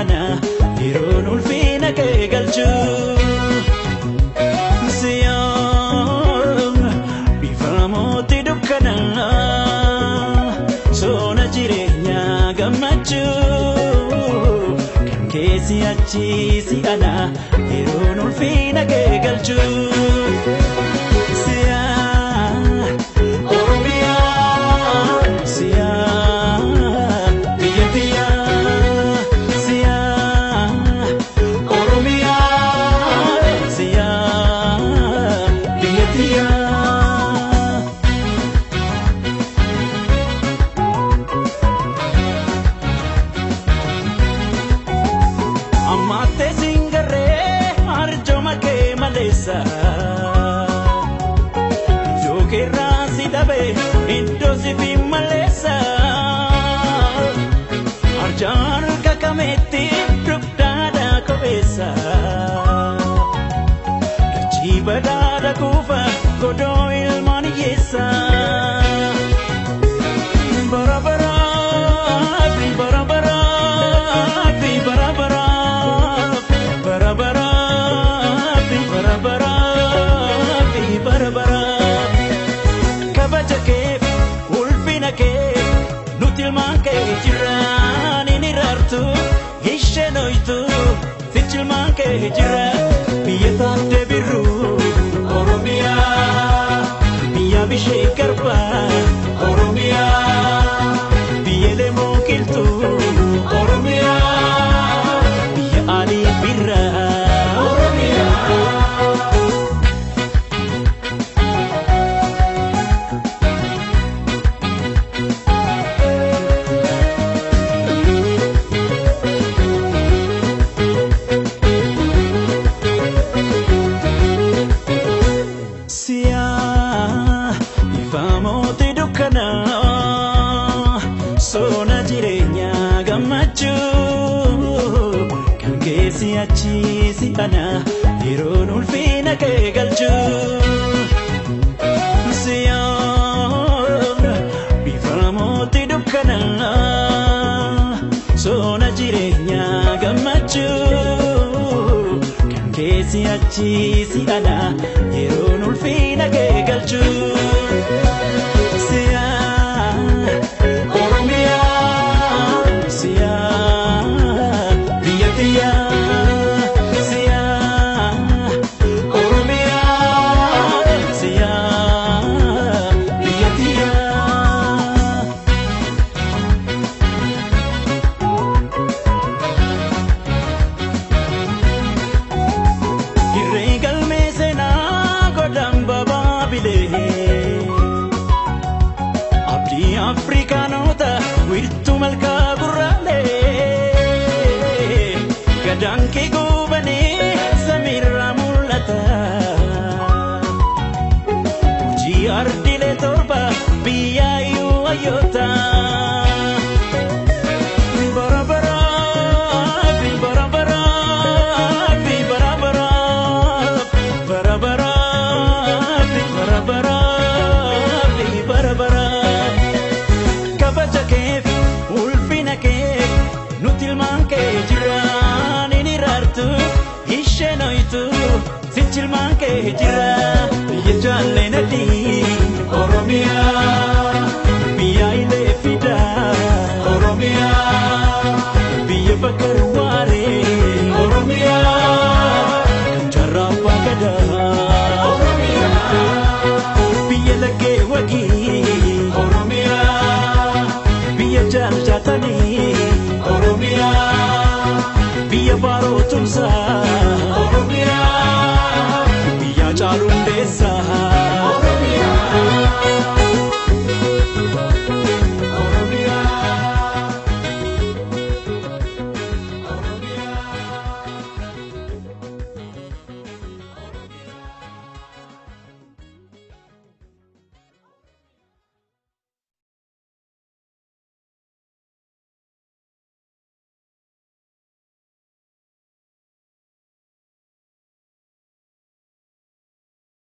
ana yeroon ulfina kee galchu Siyoon bifamooti dukkana soona jireenya gammachuu kan keessi achiisi ana yeroon ulfina kee galchu Amate singare arjoma ke malesa Joke rasi dabe indosi fi malesa Arjan kakameti dukdada kobesa Dachibadada kufa kodo ilmani yesa Barabara Ishenoitu fichilman ke hijra biyata debiru Oromia biya bishekarpa Oromia biyele mokiltu Oromia biya ali birra Oromia Bifamooti dukkana soona jireenya gammachuu kan keessi achiisi ana yeroon ulfina kee galchu Siyoon bifamooti dukkana soona jireenya gammachuu kan keessi achiisi ana yeroon ulfina kee galchu Afrikanota wirtu malka burale gadanki gubani samira mulata uji ardile torba biyayu ayota barabara barabara barabara barabara barabara barabara Nutilman ke jiran ini rartu Ishenoitu Sichilman ke jira Ye jalle nadi Oromia